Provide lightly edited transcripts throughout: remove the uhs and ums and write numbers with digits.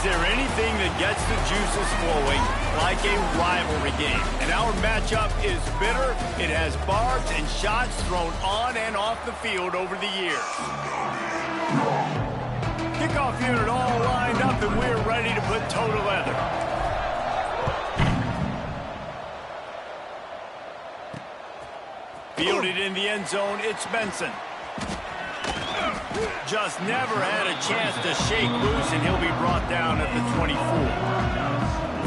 Is there anything that gets the juices flowing like a rivalry game? And our matchup is bitter. It has barbs and shots thrown on and off the field over the years. Kickoff unit all lined up, and we're ready to put toe to leather. Fielded in the end zone, it's Benson. Just never had a chance to shake loose, and he'll be brought down at the 24.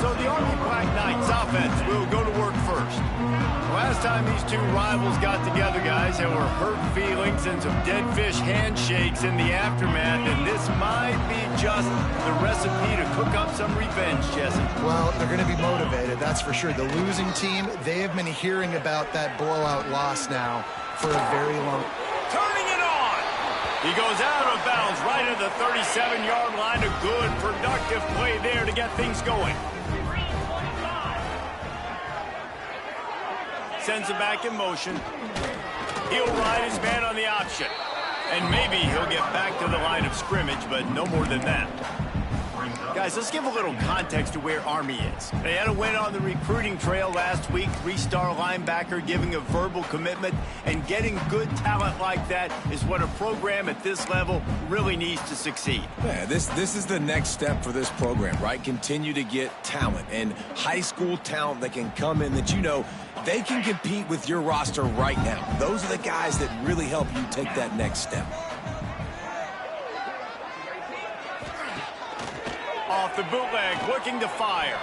So the Army Black Knights offense will go to work first. Last time these two rivals got together, guys, there were hurt feelings and some dead fish handshakes in the aftermath, and this might be just the recipe to cook up some revenge, Jesse. Well, they're going to be motivated, that's for sure. The losing team, they have been hearing about that blowout loss now for a very long time. Turning it on! He goes out of bounds right at the 37-yard line. A good, productive play there to get things going. Sends it back in motion. He'll ride his man on the option. And maybe he'll get back to the line of scrimmage, but no more than that. Guys, let's give a little context to where Army is. They had a win on the recruiting trail last week. 3-star linebacker giving a verbal commitment, and getting good talent like that is what a program at this level really needs to succeed. Yeah, this is the next step for this program, right? Continue to get talent and high school talent that can come in that they can compete with your roster right now. Those are the guys that really help you take that next step. Off the bootleg, looking to fire.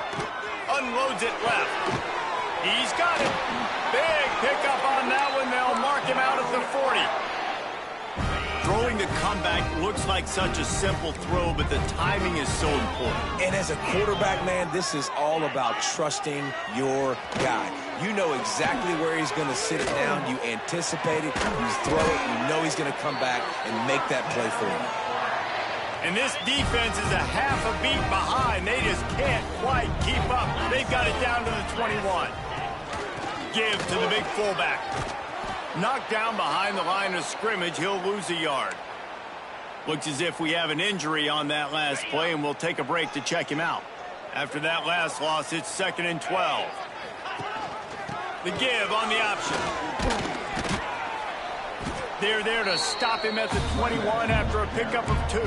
Unloads it left. He's got it. Big pickup on that one. They'll mark him out at the 40. Throwing the comeback looks like such a simple throw, but the timing is so important. And as a quarterback, man, this is all about trusting your guy. You know exactly where he's going to sit it down. You anticipate it. You throw it. You know he's going to come back and make that play for you. And this defense is a half a beat behind. They just can't quite keep up. They've got it down to the 21. Give to the big fullback. Knocked down behind the line of scrimmage. He'll lose a yard. Looks as if we have an injury on that last play, and we'll take a break to check him out. After that last loss, it's 2nd and 12. The give on the option. They're there to stop him at the 21 after a pickup of 2.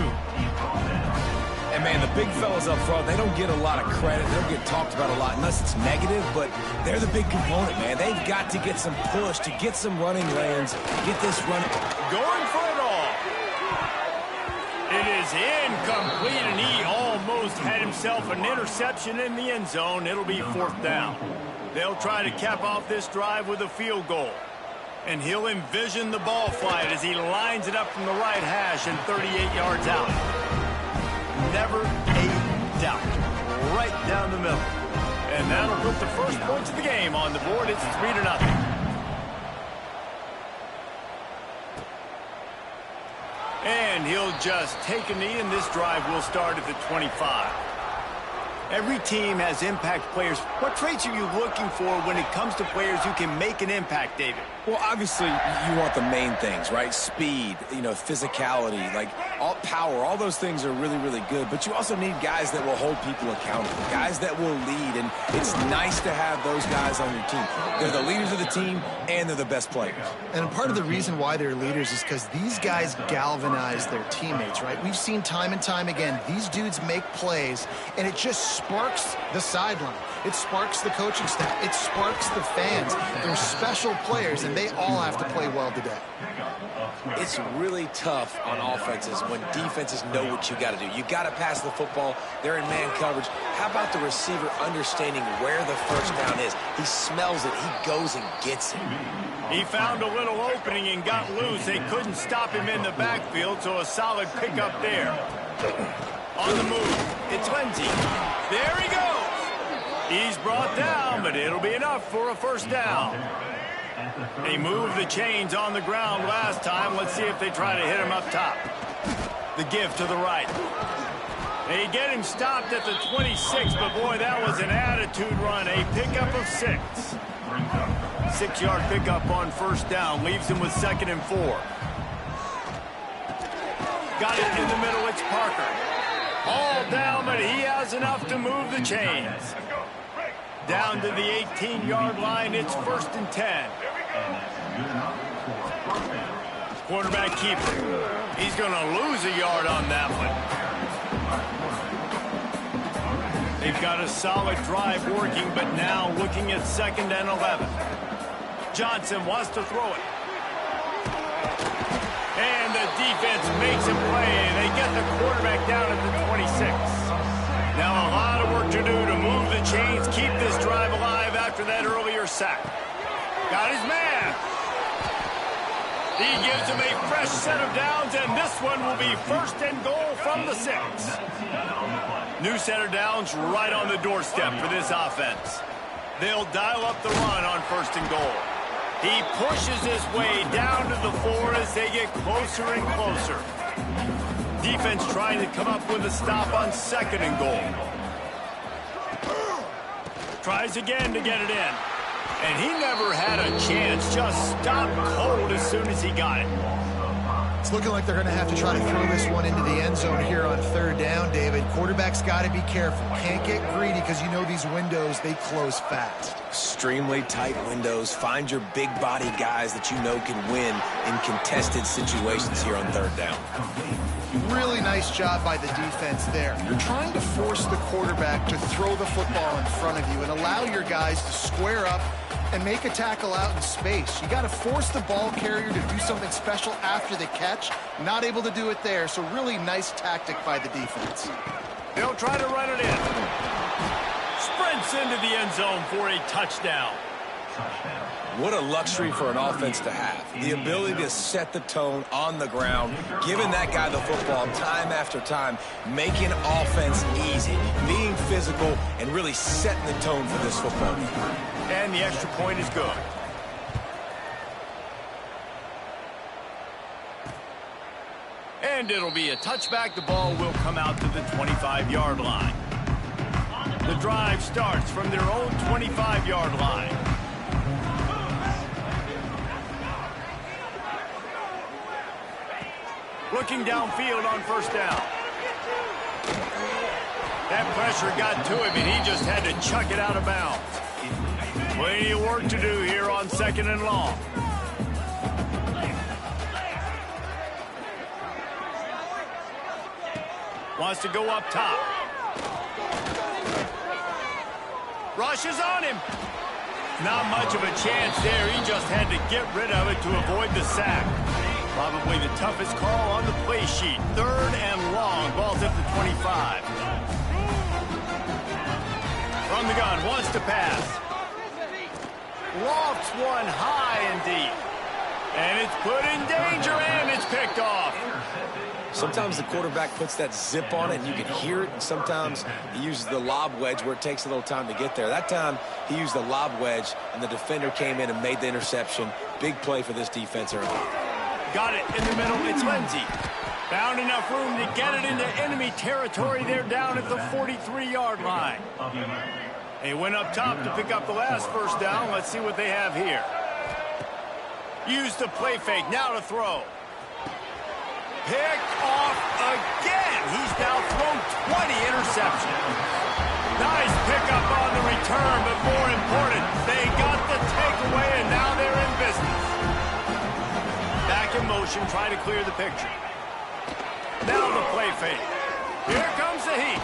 And, man, the big fellas up front, they don't get a lot of credit. They don't get talked about a lot unless it's negative, but they're the big component, man. They've got to get some push, to get some running lanes, get this running. Going for it all. It is incomplete, and he almost had himself an interception in the end zone. It'll be 4th down. They'll try to cap off this drive with a field goal. And he'll envision the ball flight as he lines it up from the right hash and 38 yards out. Never a doubt. Right down the middle. And that'll put the first points of the game on the board. It's 3-0. And he'll just take a knee, and this drive will start at the 25. Every team has impact players. What traits are you looking for when it comes to players who can make an impact, David? Well, obviously, you want the main things, right? Speed, physicality, all power. All those things are really, really good. But you also need guys that will hold people accountable, guys that will lead. And it's nice to have those guys on your team. They're the leaders of the team, and they're the best players. And part of the reason why they're leaders is because these guys galvanize their teammates, right? We've seen time and time again, these dudes make plays, and it just sparks the sideline. It sparks the coaching staff. It sparks the fans. They're special players, and they all have to play well today. It's really tough on offenses when defenses know what you got to do. You got to pass the football. They're in man coverage. How about the receiver understanding where the first down is? He smells it. He goes and gets it. He found a little opening and got loose. They couldn't stop him in the backfield, so a solid pickup there. On the move, it's Lindsey. There he goes. He's brought down, but it'll be enough for a first down. They moved the chains on the ground last time. Let's see if they try to hit him up top. The give to the right. They get him stopped at the 26, but boy, that was an attitude run. A pickup of 6. 6-yard pickup on first down. Leaves him with 2nd and 4. Got it in the middle. It's Parker. All down, but he has enough to move the chains. Down to the 18-yard line, it's 1st and 10. Quarterback keeper. He's going to lose a yard on that one. They've got a solid drive working, but now looking at 2nd and 11. Johnson wants to throw it. And the defense makes a play. They get the quarterback down at the 26. Now a lot of work to do to move the chains, keep this drive alive after that earlier sack. Got his man. He gives him a fresh set of downs, and this one will be 1st and goal from the 6. New set of downs right on the doorstep for this offense. They'll dial up the run on 1st and goal. He pushes his way down to the 4 as they get closer and closer. Defense trying to come up with a stop on 2nd and goal. Tries again to get it in. And he never had a chance. Just stopped cold as soon as he got it. It's looking like they're going to have to try to throw this one into the end zone here on 3rd down, David. Quarterback's got to be careful. Can't get greedy because you know these windows, they close fast. Extremely tight windows. Find your big body guys that you know can win in contested situations here on 3rd down. Really nice job by the defense there. You're trying to force the quarterback to throw the football in front of you and allow your guys to square up and make a tackle out in space. You got to force the ball carrier to do something special after the catch. Not able to do it there, so really nice tactic by the defense. They'll try to run it in. Sprints into the end zone for a touchdown. What a luxury for an offense to have. The ability to set the tone on the ground, giving that guy the football time after time, making offense easy, being physical, and really setting the tone for this football game. And the extra point is good. And it'll be a touchback. The ball will come out to the 25-yard line. The drive starts from their own 25-yard line. Looking downfield on 1st down. That pressure got to him, and he just had to chuck it out of bounds. Plenty of work to do here on 2nd and long. Wants to go up top. Rushes on him. Not much of a chance there. He just had to get rid of it to avoid the sack. Probably the toughest call on the play sheet. 3rd and long. Ball's at the 25. From the gun. Wants to pass. Lofts one high and deep. And it's put in danger, and it's picked off. Sometimes the quarterback puts that zip on it, and you can hear it, and sometimes he uses the lob wedge where it takes a little time to get there. That time, he used the lob wedge, and the defender came in and made the interception. Big play for this defense early. Got it in the middle. It's Lindsey. Found enough room to get it into enemy territory. They're down at the 43-yard line. They went up top to pick up the last 1st down. Let's see what they have here. Use the play fake. Now to throw. Picked off again. He's now thrown 20 interceptions. Nice pickup on the return, but more important, they got the takeaway, and now they're in business. Back in motion, try to clear the picture. Now the play fake. Here comes the heat.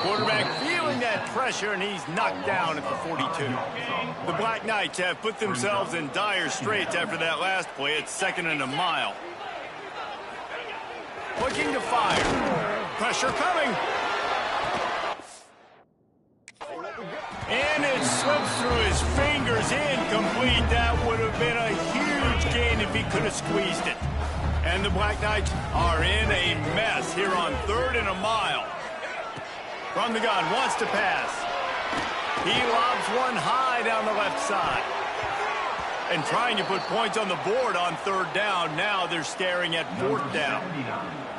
Quarterback feeling that pressure, and he's knocked down at the 42. The Black Knights have put themselves in dire straits after that last play. It's 2nd and a mile. Looking to fire. Pressure coming. And it slips through his fingers. Incomplete. That would have been a huge gain if he could have squeezed it. And the Black Knights are in a mess here on 3rd and a mile. From the gun, wants to pass. He lobs one high down the left side. And trying to put points on the board on 3rd down. Now they're staring at 4th down.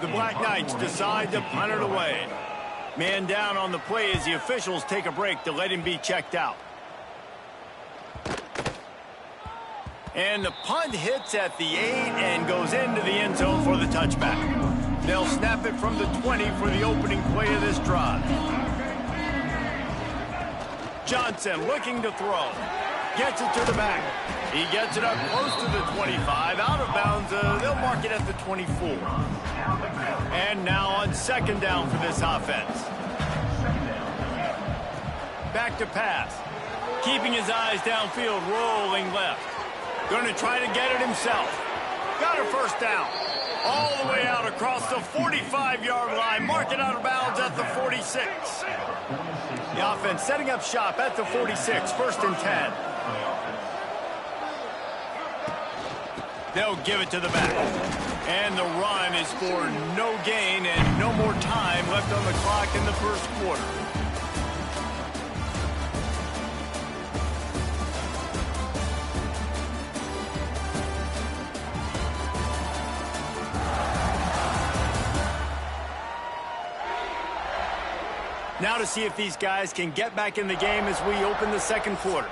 The Black Knights decide to punt it away. Man down on the play as the officials take a break to let him be checked out. And the punt hits at the 8 and goes into the end zone for the touchback. They'll snap it from the 20 for the opening play of this drive. Johnson looking to throw. Gets it to the back. He gets it up close to the 25. Out of bounds. They'll mark it at the 24. And now on second down for this offense. Back to pass. Keeping his eyes downfield, rolling left. Going to try to get it himself. Got a first down. All the way out across the 45-yard line. Mark it out of bounds at the 46. The offense setting up shop at the 46. First and 10. They'll give it to the back. And the run is for no gain and no more time left on the clock in the first quarter. Now to see if these guys can get back in the game as we open the second quarter.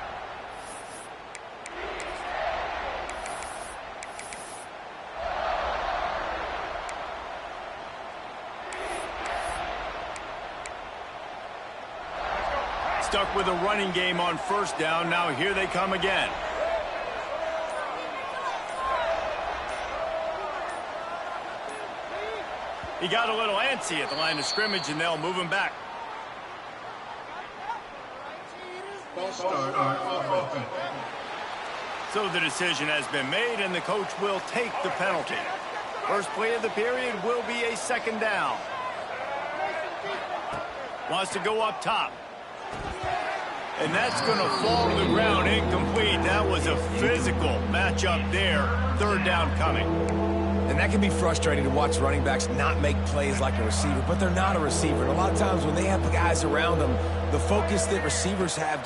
Stuck with a running game on first down. Now here they come again. He got a little antsy at the line of scrimmage, and they'll move him back. So the decision has been made, and the coach will take the penalty. First play of the period will be a second down. Wants to go up top. And that's going to fall to the ground incomplete. That was a physical matchup there. Third down coming. And that can be frustrating to watch running backs not make plays like a receiver, but they're not a receiver. And a lot of times when they have the guys around them, the focus that receivers have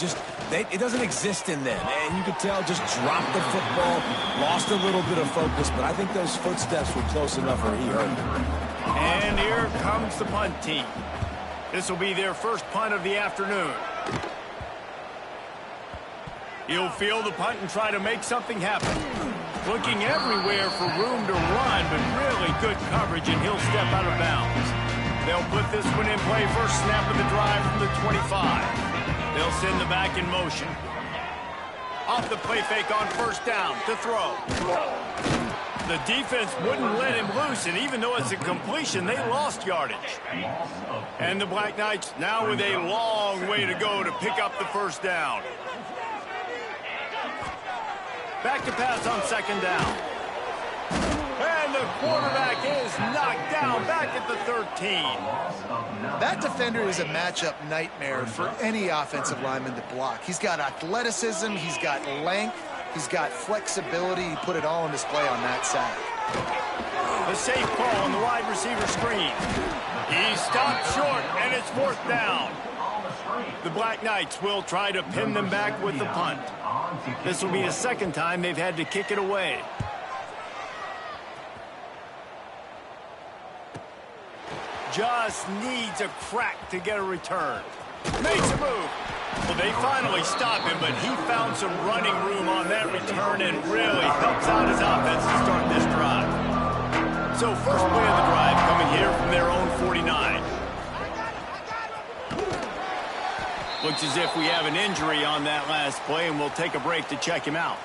it doesn't exist in them. And you could tell just dropped the football, lost a little bit of focus, but I think those footsteps were close enough where he hurt. And here comes the punt team. This will be their first punt of the afternoon. He'll field the punt and try to make something happen. Looking everywhere for room to run, but really good coverage, and he'll step out of bounds. They'll put this one in play. First snap of the drive from the 25. They'll send the back in motion. Off the play fake on first down to throw. The defense wouldn't let him loose, and even though it's a completion, they lost yardage. And the Black Knights now with a long way to go to pick up the first down. Back to pass on second down. And the quarterback is knocked down back at the 13. That defender is a matchup nightmare for any offensive lineman to block. He's got athleticism, he's got length, he's got flexibility. He put it all on display on that side. The safe call on the wide receiver screen. He stopped short, and it's fourth down. The Black Knights will try to pin them back with the punt. This will be the second time they've had to kick it away. Just needs a crack to get a return. Makes a move. Well, they finally stop him, but he found some running room on that return and really helps out his offense to start this drive. So first play of the drive coming here from their own 49. Looks as if we have an injury on that last play, and we'll take a break to check him out.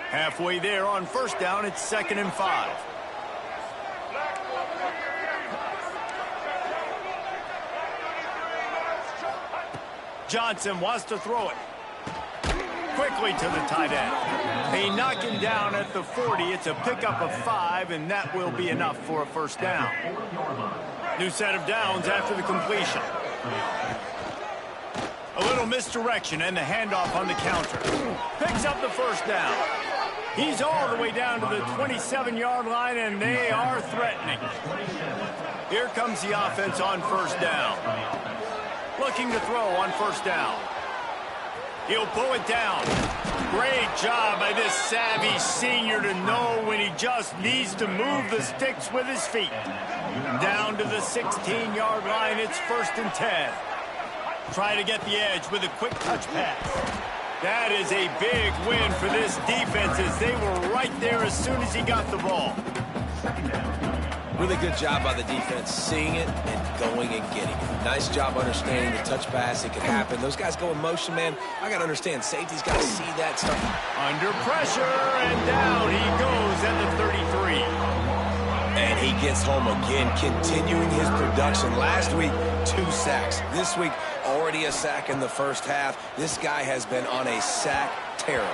Halfway there on first down, it's 2nd and 5. Johnson wants to throw it. Quickly to the tight end. They knock him down at the 40. It's a pickup of 5, and that will be enough for a first down. New set of downs after the completion. A little misdirection and the handoff on the counter. Picks up the first down. He's all the way down to the 27-yard line, and they are threatening. Here comes the offense on first down. Looking to throw on first down. He'll pull it down. Great job by this savvy senior to know when he just needs to move the sticks with his feet. Down to the 16-yard line, it's 1st and 10. Try to get the edge with a quick touch pass. That is a big win for this defense as they were right there as soon as he got the ball. Really good job by the defense, seeing it and going and getting it. Nice job understanding the touch pass. It could happen. Those guys go in motion, man. I got to understand, safety's got to see that stuff. Under pressure, and down he goes at the 33. And he gets home again, continuing his production. Last week, 2 sacks. This week, already a sack in the first half. This guy has been on a sack terror.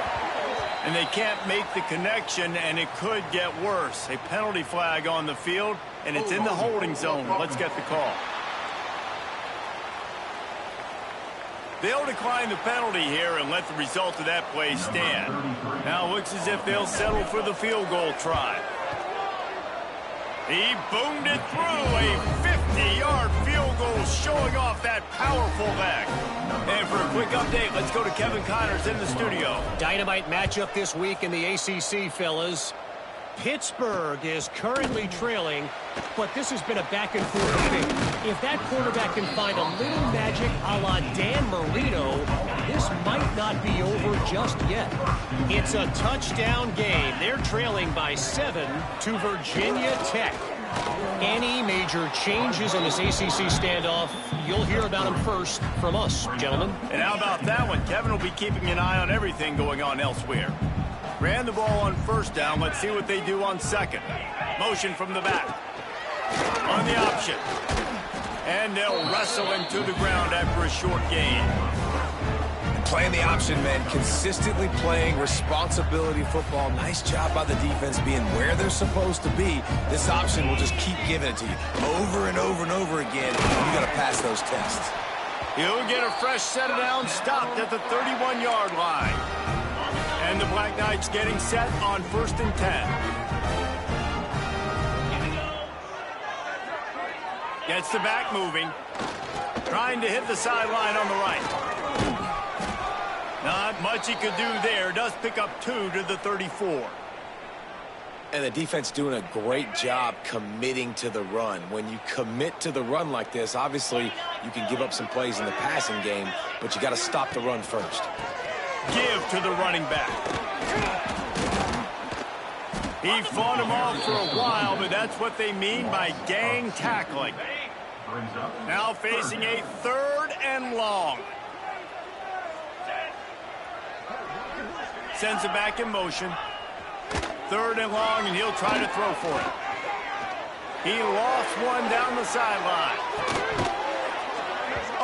And they can't make the connection, and it could get worse. A penalty flag on the field, and it's in the holding zone. Let's get the call. They'll decline the penalty here and let the result of that play stand. Now it looks as if they'll settle for the field goal try. He boomed it through, a 50-yard field goal showing off that powerful leg. And for a quick update, let's go to Kevin Connors in the studio. Dynamite matchup this week in the ACC, fellas. Pittsburgh is currently trailing, but this has been a back-and-forth thing. If that quarterback can find a little magic a la Dan Marino, this might not be over just yet. It's a touchdown game. They're trailing by 7 to Virginia Tech. Any major changes in this ACC standoff, you'll hear about them first from us, gentlemen. And how about that one? Kevin will be keeping an eye on everything going on elsewhere. Ran the ball on first down. Let's see what they do on second. Motion from the back. On the option. And they'll wrestle him to the ground after a short gain. Playing the option, man. Consistently playing responsibility football. Nice job by the defense being where they're supposed to be. This option will just keep giving it to you. Over and over and over again. You got to pass those tests. He'll get a fresh set of downs stopped at the 31-yard line. And the Black Knights getting set on 1st and 10. Gets the back moving. Trying to hit the sideline on the right. Not much he could do there. Does pick up 2 to the 34. And the defense doing a great job committing to the run. When you commit to the run like this, obviously you can give up some plays in the passing game, but you got to stop the run first. Give to the running back. He fought him off for a while, but that's what they mean by gang tackling. Now facing a 3rd and long. Sends it back in motion. 3rd and long, and he'll try to throw for it. He lost one down the sideline.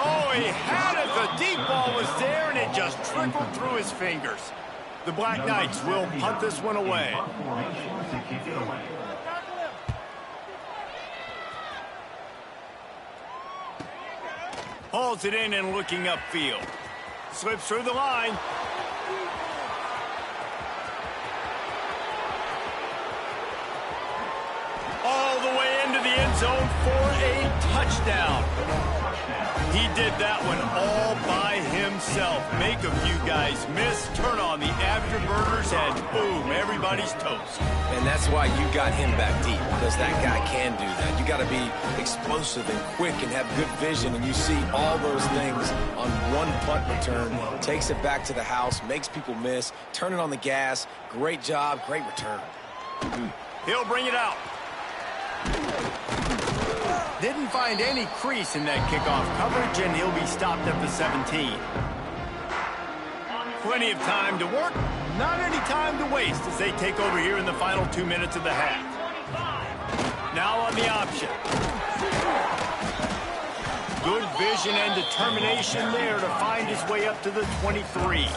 Oh, he had it. The deep ball was there, and it just trickled through his fingers. The Black Knights will punt this one away. Hauls it in and looking upfield. Slips through the line. All the way into the end zone for a touchdown. He did that one all by himself. Make a few guys miss, turn on the afterburners, and boom, everybody's toast. And that's why you got him back deep, because that guy can do that. You got to be explosive and quick and have good vision, and you see all those things on one punt return. Takes it back to the house, makes people miss, turning on the gas. Great job, great return. He'll bring it out. Didn't find any crease in that kickoff coverage, and he'll be stopped at the 17. Plenty of time to work, not any time to waste as they take over here in the final 2 minutes of the half. Now on the option. Good vision and determination there to find his way up to the 23.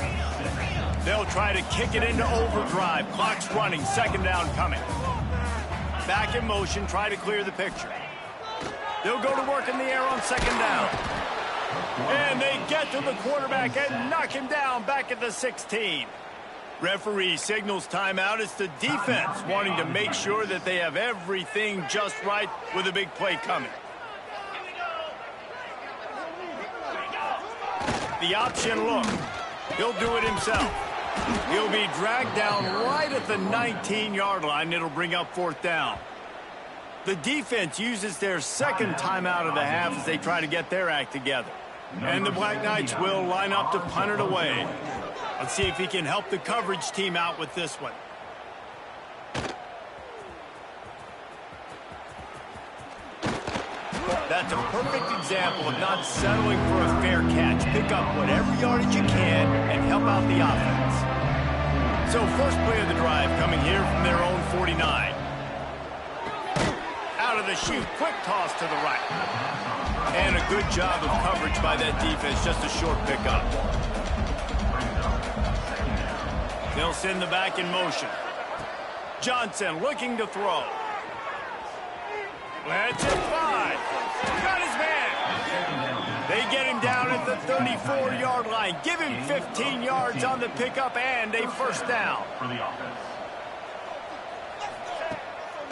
They'll try to kick it into overdrive. Clock's running, 2nd down coming. Back in motion, try to clear the picture. They'll go to work in the air on 2nd down. And they get to the quarterback and knock him down back at the 16. Referee signals timeout. It's the defense wanting to make sure that they have everything just right with a big play coming. The option look. He'll do it himself. He'll be dragged down right at the 19-yard line. It'll bring up 4th down. The defense uses their 2nd timeout of the half as they try to get their act together. And the Black Knights will line up to punt it away. Let's see if he can help the coverage team out with this one. That's a perfect example of not settling for a fair catch. Pick up whatever yardage you can and help out the offense. So first play of the drive coming here from their own 49. Out of the chute, quick toss to the right. And a good job of coverage by that defense, just a short pickup. They'll send the back in motion. Johnson looking to throw. Let's it fly. Got his man. They get him down at the 34-yard line. Give him 15 yards on the pickup and a first down.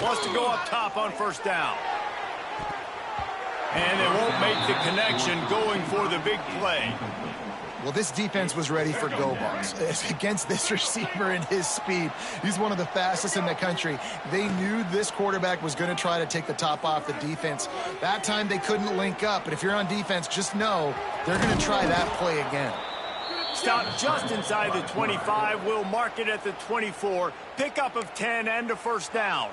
Wants to go up top on first down. And they won't make the connection going for the big play. Well, this defense was ready for go balls. Against this receiver and his speed, he's one of the fastest in the country. They knew this quarterback was going to try to take the top off the defense. That time they couldn't link up, but if you're on defense, just know they're going to try that play again. Stop just inside the 25. We'll mark it at the 24. Pickup of 10 and a first down.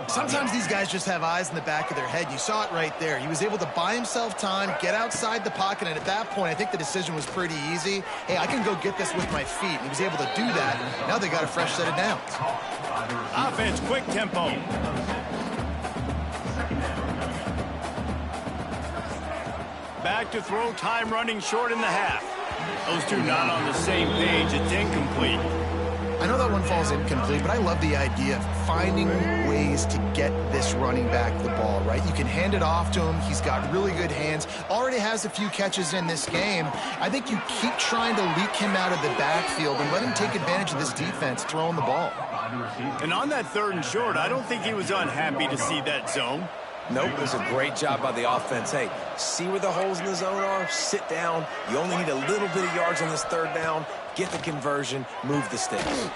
Sometimes these guys just have eyes in the back of their head. You saw it right there. He was able to buy himself time, get outside the pocket, and at that point, I think the decision was pretty easy. Hey, I can go get this with my feet. And he was able to do that. Now they got a fresh set of downs. Offense, quick tempo. Back to throw, time running short in the half. Those two not on the same page. It's incomplete. I know that one falls incomplete, but I love the idea of finding ways to get this running back the ball, right? You can hand it off to him. He's got really good hands. Already has a few catches in this game. I think you keep trying to leak him out of the backfield and let him take advantage of this defense throwing the ball. And on that 3rd and short, I don't think he was unhappy to see that zone. Nope, it was a great job by the offense. Hey, see where the holes in the zone are? Sit down. You only need a little bit of yards on this 3rd down. Get the conversion, move the sticks.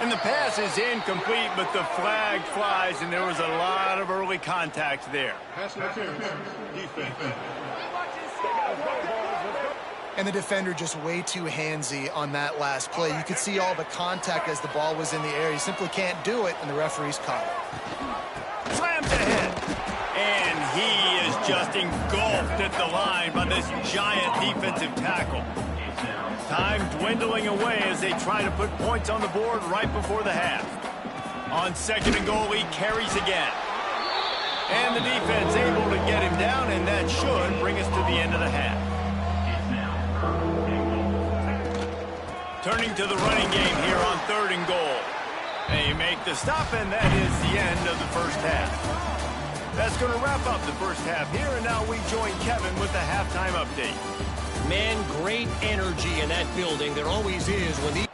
And the pass is incomplete, but the flag flies, and there was a lot of early contact there. And the defender just way too handsy on that last play. You could see all the contact as the ball was in the air. You simply can't do it, and the referee's caught it. Slams ahead. And he is just engulfed at the line by this giant defensive tackle. Time dwindling away as they try to put points on the board right before the half. On 2nd and goal, he carries again. And the defense able to get him down, and that should bring us to the end of the half. Turning to the running game here on 3rd and goal. They make the stop, and that is the end of the first half. That's going to wrap up the first half here, and now we join Kevin with the halftime update. Man, great energy in that building. There always is when these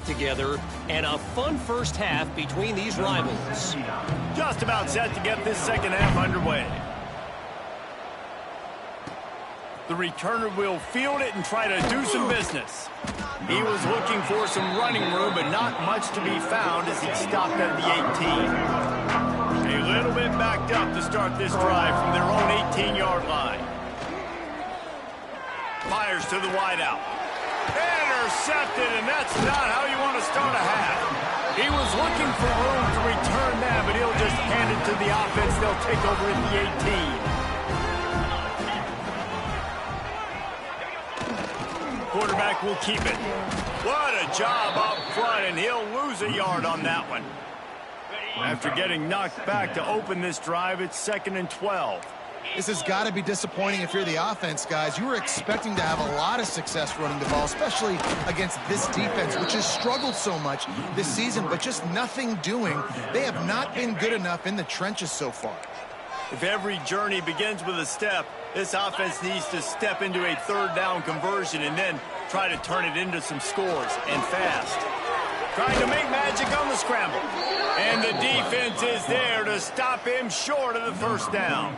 together, and a fun first half between these rivals. Just about set to get this second half underway. The returner will field it and try to do some business. He was looking for some running room, but not much to be found as he stopped at the 18. A little bit backed up to start this drive from their own 18-yard line. Fires to the wideout. Intercepted, and that's not how you want to start a half. He was looking for room to return that, but he'll just hand it to the offense. They'll take over at the 18. Quarterback will keep it. What a job up front, and he'll lose a yard on that one. After getting knocked back to open this drive, it's 2nd and 12. This has got to be disappointing if you're the offense, guys. You were expecting to have a lot of success running the ball, especially against this defense, which has struggled so much this season, but just nothing doing. They have not been good enough in the trenches so far. If every journey begins with a step, this offense needs to step into a 3rd down conversion and then try to turn it into some scores, and fast. Trying to make magic on the scramble. And the defense is there to stop him short of the first down.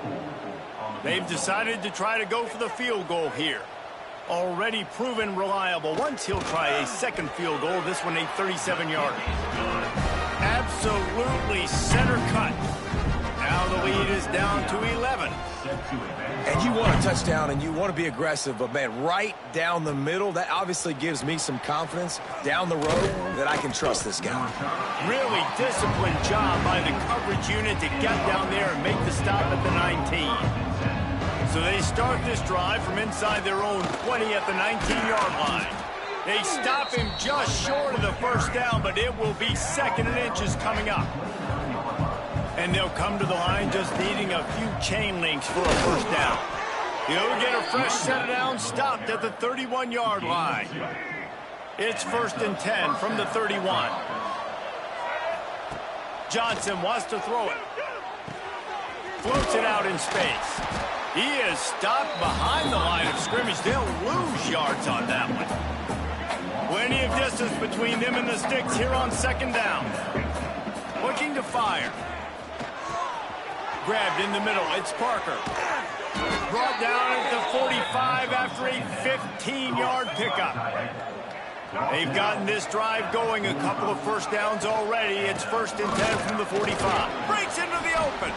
They've decided to try to go for the field goal here. Already proven reliable. Once he'll try a 2nd field goal, this one a 37-yarder. Absolutely center cut. Now the lead is down to 11. And you want a touchdown and you want to be aggressive, but, man, right down the middle, that obviously gives me some confidence down the road that I can trust this guy. Really disciplined job by the coverage unit to get down there and make the stop at the 19. So they start this drive from inside their own 20 at the 19-yard line. They stop him just short of the first down, but it will be 2nd and inches coming up. And they'll come to the line just needing a few chain links for a first down. He'll get a fresh set of downs stopped at the 31-yard line. It's 1st and 10 from the 31. Johnson wants to throw it. Floats it out in space. He is stopped behind the line of scrimmage. They'll lose yards on that one. Plenty of distance between them and the sticks here on 2nd down. Looking to fire. Grabbed in the middle. It's Parker. Brought down at the 45 after a 15-yard pickup. They've gotten this drive going, a couple of first downs already. It's 1st and 10 from the 45. Breaks into the open.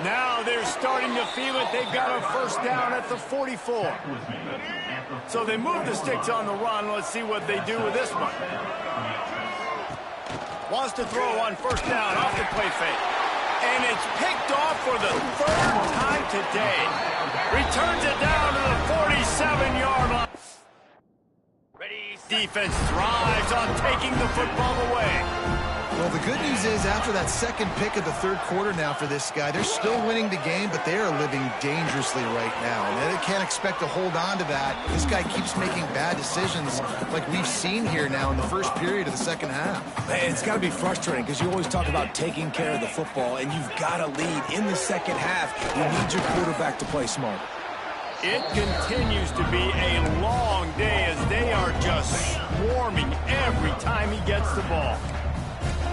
Now they're starting to feel it. They've got a first down at the 44. So they move the sticks on the run. Let's see what they do with this one. Wants to throw on first down off the play fake. And it's picked off for the 3rd time today. Returns it down to the 47-yard line. Defense thrives on taking the football away. Well, the good news is after that 2nd pick of the 3rd quarter now for this guy, they're still winning the game, but they are living dangerously right now. And they can't expect to hold on to that. This guy keeps making bad decisions like we've seen here now in the first period of the 2nd half. Man, it's got to be frustrating because you always talk about taking care of the football, and you've got to lead in the 2nd half. You need your quarterback to play smart. It continues to be a long day as they are just swarming every time he gets the ball.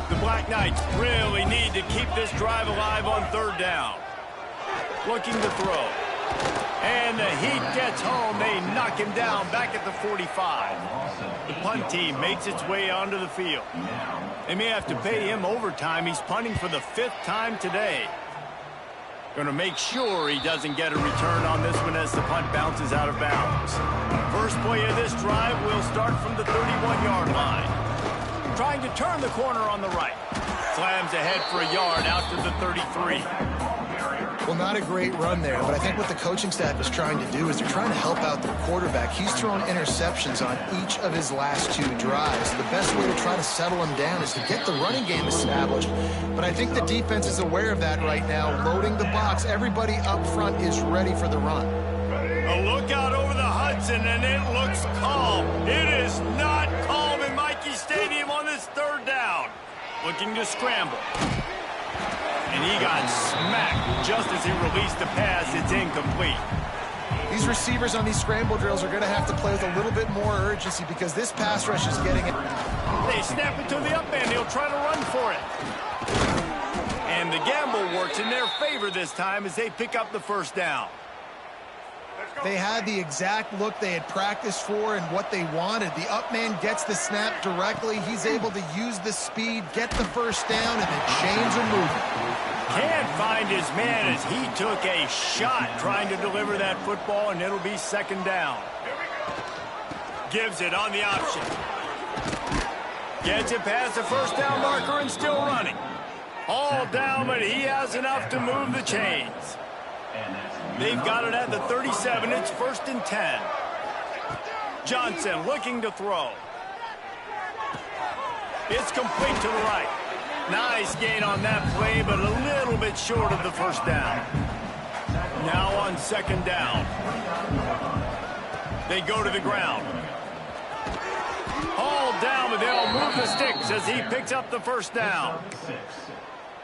The Black Knights really need to keep this drive alive on 3rd down. Looking to throw. And the heat gets home. They knock him down back at the 45. The punt team makes its way onto the field. They may have to pay him overtime. He's punting for the 5th time today. Going to make sure he doesn't get a return on this one as the punt bounces out of bounds. First play of this drive will start from the 31-yard line. Trying to turn the corner on the right. Slams ahead for a yard out to the 33. Well, not a great run there, but I think what the coaching staff is trying to do is they're trying to help out their quarterback. He's thrown interceptions on each of his last 2 drives. The best way to try to settle him down is to get the running game established. But I think the defense is aware of that right now, loading the box. Everybody up front is ready for the run. A look out over the Hudson, and it looks calm. It is not calm in Michie Stadium on this 3rd down. Looking to scramble. And he got smacked just as he released the pass. It's incomplete. These receivers on these scramble drills are going to have to play with a little bit more urgency because this pass rush is getting it. They snap it to the up end. He'll try to run for it. And the gamble works in their favor this time as they pick up the first down. They had the exact look they had practiced for and what they wanted. The up man gets the snap directly. He's able to use the speed, get the first down, and the chains are moving. Can't find his man as he took a shot trying to deliver that football, and it'll be 2nd down. Gives it on the option. Gets it past the first down marker and still running. All down, but he has enough to move the chains. They've got it at the 37. It's 1st and 10. Johnson looking to throw. It's complete to the right. Nice gain on that play, but a little bit short of the first down. Now on 2nd down. They go to the ground. All down, but they'll move the sticks as he picks up the first down.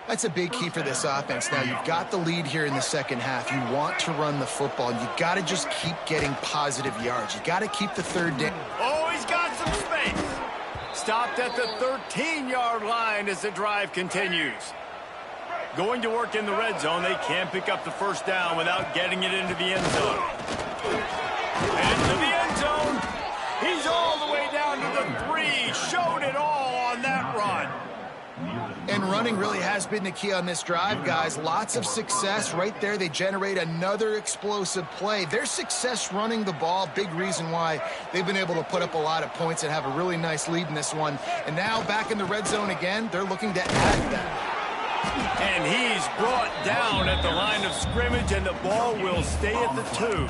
That's a big key for this offense. Now, you've got the lead here in the 2nd half. You want to run the football. You got to just keep getting positive yards. You got to keep the 3rd down. Oh, he's got some space. Stopped at the 13-yard line as the drive continues. Going to work in the red zone. They can't pick up the first down without getting it into the end zone. And into the end zone. He's all the way down to the 3. Showed it all on that run. And running really has been the key on this drive, guys. Lots of success right there. They generate another explosive play. Their success running the ball, big reason why they've been able to put up a lot of points and have a really nice lead in this one. And now back in the red zone again, they're looking to add that. And he's brought down at the line of scrimmage, and the ball will stay at the 2.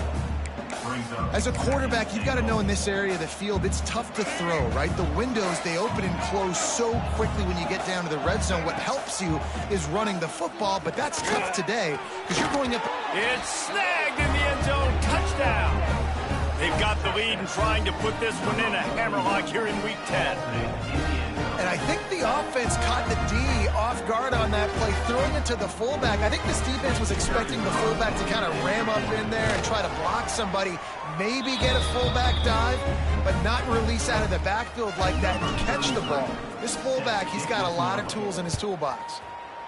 As a quarterback, you've got to know in this area of the field, it's tough to throw, right? The windows, they open and close so quickly when you get down to the red zone. What helps you is running the football, but that's tough today because you're going up. It's snagged in the end zone. Touchdown. They've got the lead and trying to put this one in a hammerlock here in Week 10. And I think the offense caught the D off guard on that play, throwing it to the fullback. I think this defense was expecting the fullback to kind of ram up in there and try to block somebody, maybe get a fullback dive, but not release out of the backfield like that and catch the ball. This fullback, he's got a lot of tools in his toolbox.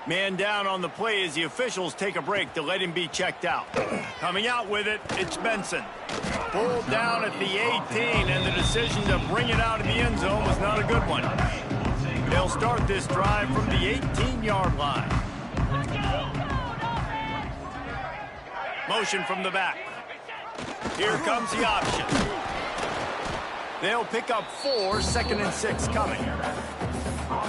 Man down on the play as the officials take a break to let him be checked out. Coming out with it, it's Benson. Pulled down at the 18, and the decision to bring it out of the end zone was not a good one. They'll start this drive from the 18-yard line. Motion from the back. Here comes the option. They'll pick up 4, 2nd and 6 coming.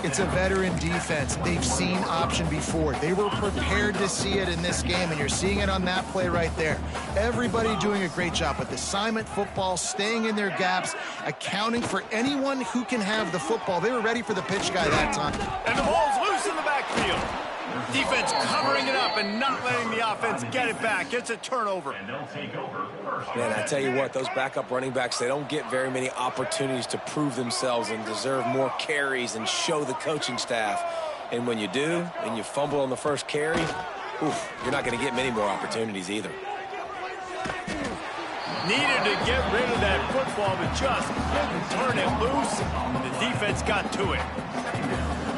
It's a veteran defense. They've seen option before. They were prepared to see it in this game, and you're seeing it on that play right there. Everybody doing a great job with assignment football, staying in their gaps, accounting for anyone who can have the football. They were ready for the pitch guy that time. And the ball's loose in the backfield. Defense covering it up and not letting the offense get it back. It's a turnover. Man, I tell you what, those backup running backs, they don't get very many opportunities to prove themselves and deserve more carries and show the coaching staff. And when you do, and you fumble on the first carry, you're not going to get many more opportunities either. Needed to get rid of that football, but just couldn't turn it loose. The defense got to it.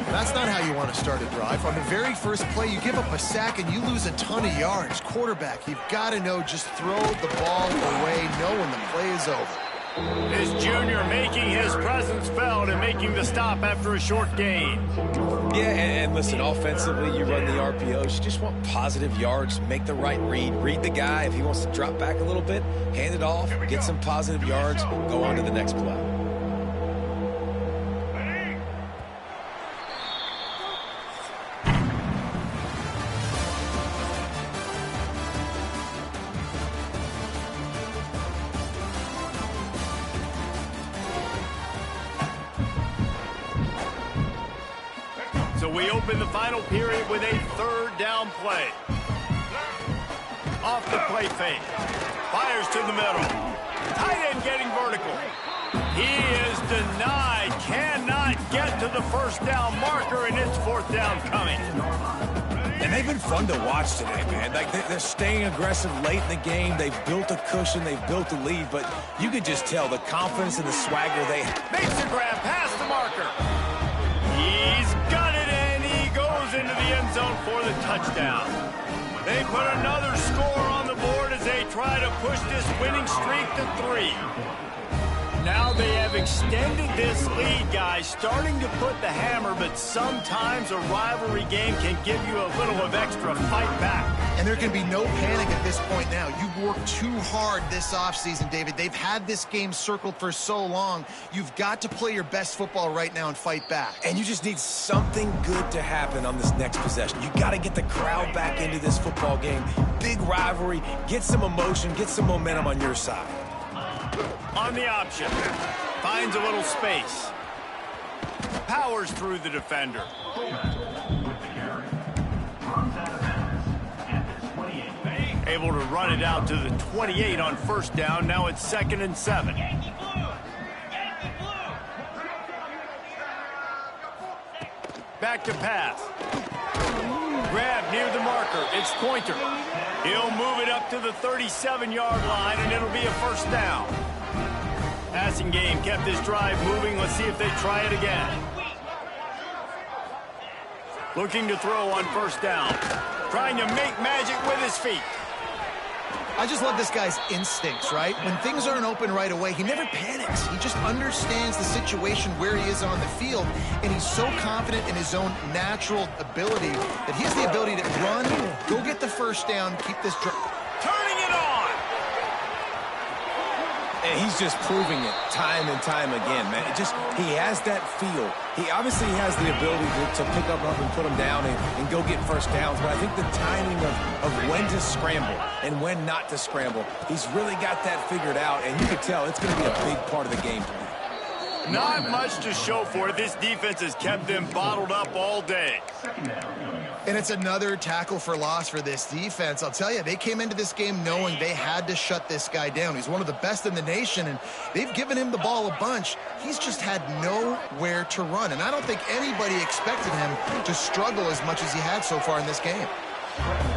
That's not how you want to start a drive. On the very first play, you give up a sack and you lose a ton of yards. Quarterback, you've got to know, just throw the ball away, know when the play is over. This junior making his presence felt and making the stop after a short gain. Yeah, and listen, offensively, you run the RPOs. You just want positive yards, make the right read. Read the guy. If he wants to drop back a little bit, hand it off, get some positive yards, go on to the next play. We open the final period with a 3rd down play. Off the play fake. Fires to the middle. Tight end getting vertical. He is denied. Cannot get to the 1st down marker, and it's 4th down coming. And they've been fun to watch today, man. Like they're staying aggressive late in the game. They've built a cushion. They've built a lead. But you could just tell the confidence and the swagger they have. Makes the grab past the marker. He's got it. Into the end zone for the touchdown. They put another score on the board as they try to push this winning streak to 3. Now they have extended this lead, guys, starting to put the hammer, but sometimes a rivalry game can give you a little of extra fight back. And there can be no panic at this point now. You've worked too hard this offseason, David. They've had this game circled for so long. You've got to play your best football right now and fight back. And you just need something good to happen on this next possession. You got to get the crowd back into this football game. Big rivalry. Get some emotion. Get some momentum on your side. On the option. Finds a little space. Powers through the defender. Able to run it out to the 28 on 1st down. Now it's 2nd and 7. Back to pass. Grab near the marker. It's Pointer. He'll move it up to the 37-yard line, and it'll be a 1st down. Passing game kept this drive moving. Let's see if they try it again. Looking to throw on 1st down. Trying to make magic with his feet. I just love this guy's instincts, right? When things aren't open right away, he never panics. He just understands the situation where he is on the field, and he's so confident in his own natural ability that he has the ability to run, go get the first down, keep this drive. Turning it on! And he's just proving it time and time again, man. He has that feel. He obviously has the ability to pick up and put him down and go get first downs, but I think the timing of when to scramble and when not to scramble, he's really got that figured out, and you can tell it's going to be a big part of the game plan. Not much to show for it. This defense has kept them bottled up all day. And it's another tackle for loss for this defense. I'll tell you, they came into this game knowing they had to shut this guy down. He's one of the best in the nation, and they've given him the ball a bunch. He's just had nowhere to run, and I don't think anybody expected him to struggle as much as he had so far in this game.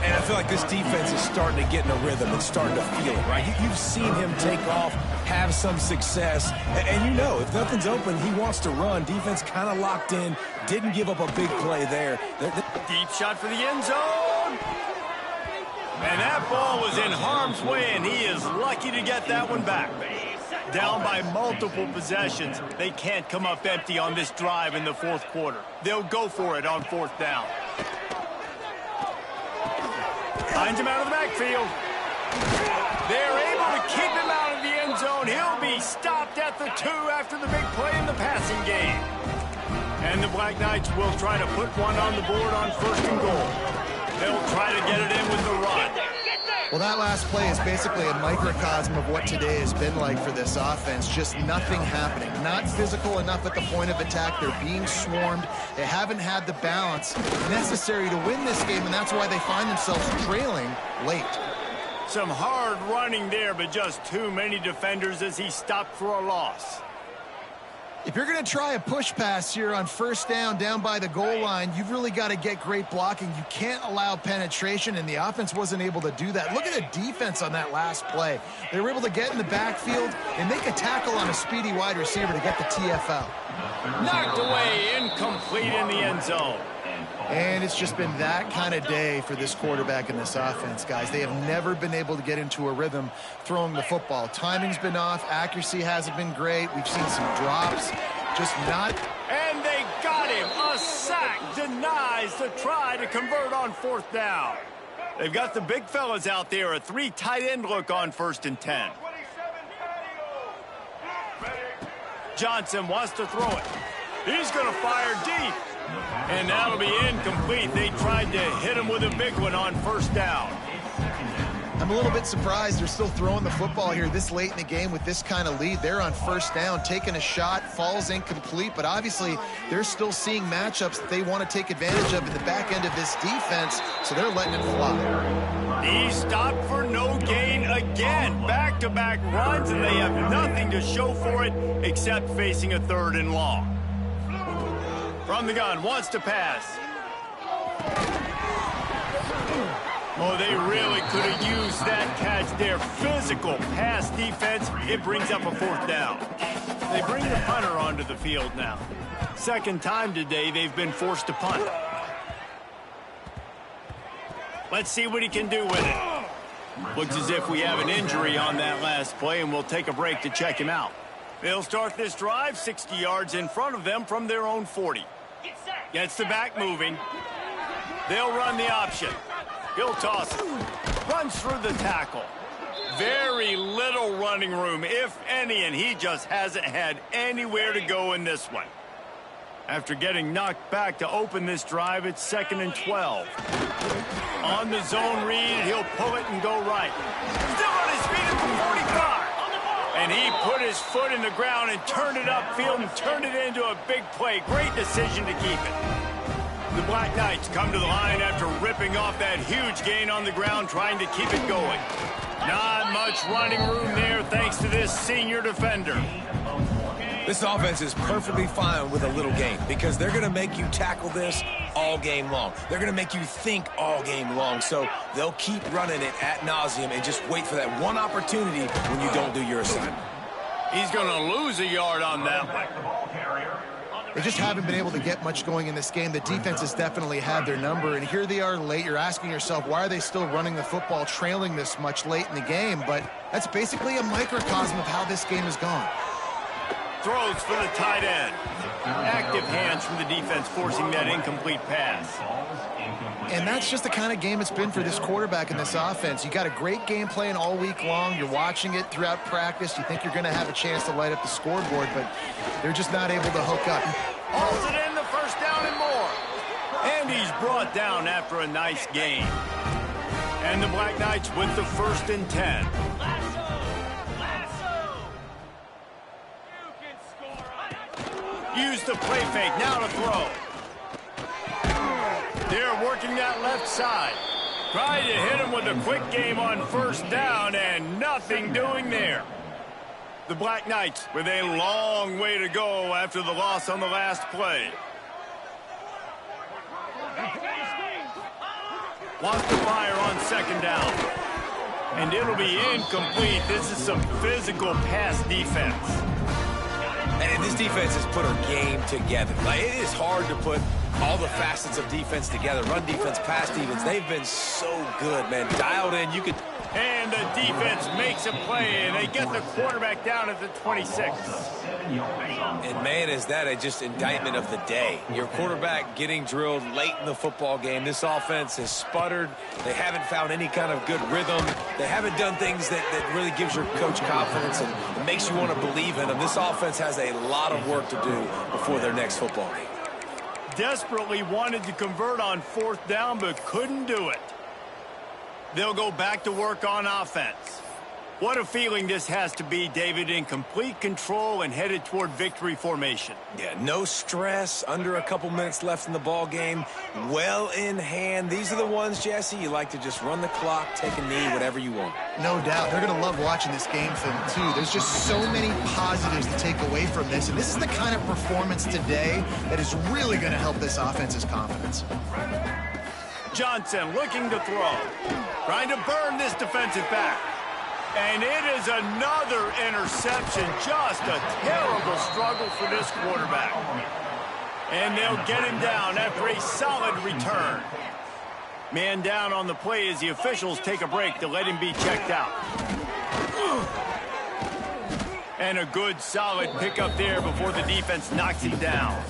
And I feel like this defense is starting to get in a rhythm and starting to feel it, right? You've seen him take off, have some success, and you know, if nothing's open, he wants to run. Defense kind of locked in, didn't give up a big play there. Deep shot for the end zone. And that ball was in harm's way, and he is lucky to get that one back. Down by multiple possessions. They can't come up empty on this drive in the fourth quarter. They'll go for it on fourth down. Finds him out of the backfield. They're able to keep him out of the end zone. He'll be stopped at the 2 after the big play in the passing game. And the Black Knights will try to put one on the board on first and goal. They'll try to get it in with the run. Well, that last play is basically a microcosm of what today has been like for this offense. Just nothing happening. Not physical enough at the point of attack. They're being swarmed. They haven't had the balance necessary to win this game, and that's why they find themselves trailing late. Some hard running there, but just too many defenders as he stopped for a loss. If you're going to try a push pass here on first down by the goal line, you've really got to get great blocking. You can't allow penetration, and the offense wasn't able to do that. Look at the defense on that last play. They were able to get in the backfield and make a tackle on a speedy wide receiver to get the TFL. Knocked away, incomplete in the end zone. And it's just been that kind of day for this quarterback and this offense, guys. They have never been able to get into a rhythm throwing the football. Timing's been off. Accuracy hasn't been great. We've seen some drops. Just not. And they got him. A sack denies the try to convert on fourth down. They've got the big fellas out there. A 3 tight end look on first and 10. Johnson wants to throw it. He's going to fire deep. And that'll be incomplete. They tried to hit him with a big one on first down. I'm a little bit surprised they're still throwing the football here this late in the game with this kind of lead. They're on first down, taking a shot, falls incomplete, but obviously they're still seeing matchups that they want to take advantage of in the back end of this defense, so they're letting it fly. He stopped for no gain again. Back-to-back runs, and they have nothing to show for it except facing a 3rd and long. From the gun, wants to pass. Oh, they really could have used that catch there. Physical pass defense. It brings up a 4th down. They bring the punter onto the field now. Second time today they've been forced to punt. Let's see what he can do with it. Looks as if we have an injury on that last play, and we'll take a break to check him out. They'll start this drive 60 yards in front of them from their own 40. Gets the back moving. They'll run the option. He'll toss it. Runs through the tackle. Very little running room, if any, and he just hasn't had anywhere to go in this one. After getting knocked back to open this drive, it's 2nd and 12. On the zone read, he'll pull it and go right. Still on his feet at the 45. And he put his foot in the ground and turned it upfield and turned it into a big play. Great decision to keep it. The Black Knights come to the line after ripping off that huge gain on the ground, trying to keep it going. Not much running room there thanks to this senior defender. This offense is perfectly fine with a little gain because they're going to make you tackle this all game long. They're going to make you think all game long. So they'll keep running it ad nauseum and just wait for that one opportunity when you don't do your assignment. He's going to lose a yard on that one. They just haven't been able to get much going in this game. The defense has definitely had their number, and here they are late. You're asking yourself, why are they still running the football, trailing this much late in the game? But that's basically a microcosm of how this game has gone. Throws for the tight end. Active hands from the defense forcing that incomplete pass. And that's just the kind of game it's been for this quarterback in this offense. You got a great game plan all week long. You're watching it throughout practice. You think you're going to have a chance to light up the scoreboard, but they're just not able to hook up. Hauls it in, the first down and more. And he's brought down after a nice game. And the Black Knights with the 1st and 10. Use the play fake, now to throw. They're working that left side. Trying to hit him with a quick game on 1st down, and nothing doing there. The Black Knights with a long way to go after the loss on the last play. Wants to fire on 2nd down. And it'll be incomplete. This is some physical pass defense. And this defense has put a game together. Like, it is hard to put all the facets of defense together. Run defense, pass defense. They've been so good, man. Dialed in. You could. And the defense makes a play, and they get the quarterback down at the 26. And, man, is that a just indictment of the day. Your quarterback getting drilled late in the football game. This offense has sputtered. They haven't found any kind of good rhythm. They haven't done things that really gives your coach confidence and makes you want to believe in them. This offense has a lot of work to do before their next football game. Desperately wanted to convert on 4th down, but couldn't do it. They'll go back to work on offense. What a feeling this has to be, David, in complete control and headed toward victory formation. Yeah, no stress, under a couple minutes left in the ball game, well in hand. These are the ones, Jesse, you like to just run the clock, take a knee, whatever you want. No doubt. They're going to love watching this game film, too. There's just so many positives to take away from this, and this is the kind of performance today that is really going to help this offense's confidence. Johnson looking to throw. Trying to burn this defensive back. And it is another interception. Just a terrible struggle for this quarterback. And they'll get him down after a solid return. Man down on the play as the officials take a break to let him be checked out. And a good solid pickup there before the defense knocks him down.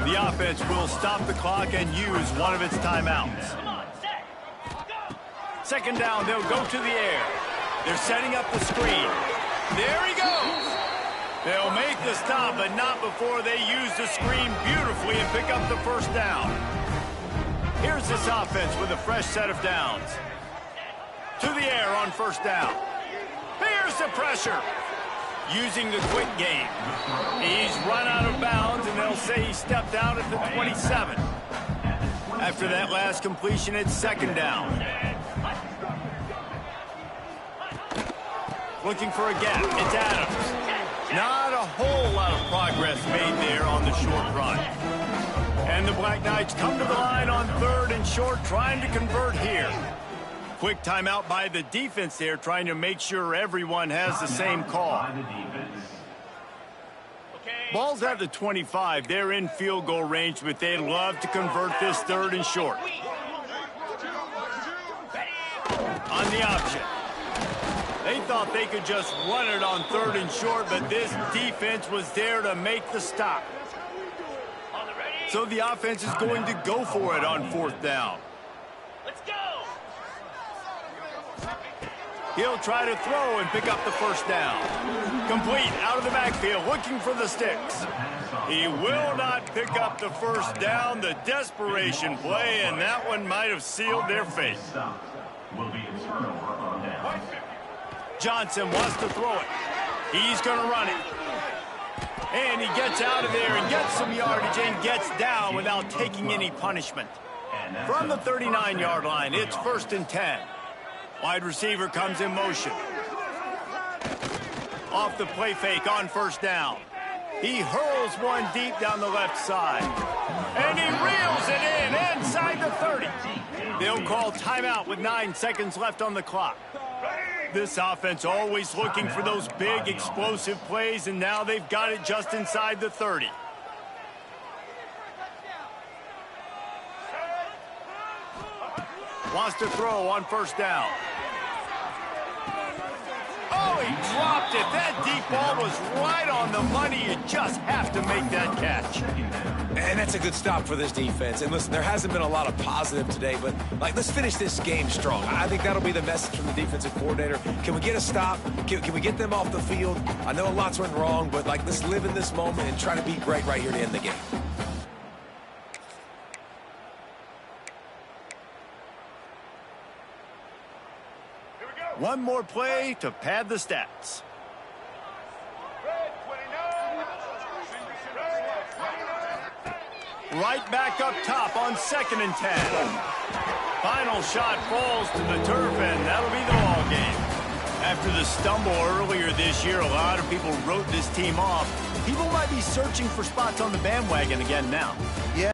The offense will stop the clock and use one of its timeouts. 2nd down, they'll go to the air. They're setting up the screen. There he goes. They'll make the stop, but not before they use the screen beautifully and pick up the 1st down. Here's this offense with a fresh set of downs. To the air on 1st down. Here's the pressure. Using the quick game. He's run out of bounds, and they'll say he stepped out at the 27. After that last completion, it's 2nd down. Looking for a gap. It's Adams. Not a whole lot of progress made there on the short run. And the Black Knights come to the line on 3rd and short, trying to convert here. Quick timeout by the defense there, trying to make sure everyone has the same call. Ball's at the 25. They're in field goal range, but they'd love to convert this 3rd and short. On the option. They thought they could just run it on 3rd and short, but this defense was there to make the stop. So the offense is going to go for it on 4th down. Let's go! He'll try to throw and pick up the 1st down. Complete out of the backfield, looking for the sticks. He will not pick up the 1st down. The desperation play, and that one might have sealed their fate. Johnson wants to throw it. He's going to run it. And he gets out of there and gets some yardage and gets down without taking any punishment. From the 39-yard line, it's 1st and 10. Wide receiver comes in motion. Off the play fake on 1st down. He hurls one deep down the left side. And he reels it in inside the 30. They'll call timeout with 9 seconds left on the clock. This offense always looking for those big explosive plays, and now they've got it just inside the 30. Wants to throw on first down. Oh, he dropped it. That deep ball was right on the money. You just have to make that catch. And that's a good stop for this defense. And listen, there hasn't been a lot of positive today, but let's finish this game strong. I think that'll be the message from the defensive coordinator. Can we get a stop? Can we get them off the field? I know a lot's went wrong, but let's live in this moment and try to be great right here to end the game. One more play to pad the stats. Right back up top on 2nd and 10. Final shot falls to the turf, and that'll be the ball game. After the stumble earlier this year, a lot of people wrote this team off. People might be searching for spots on the bandwagon again now. Yeah.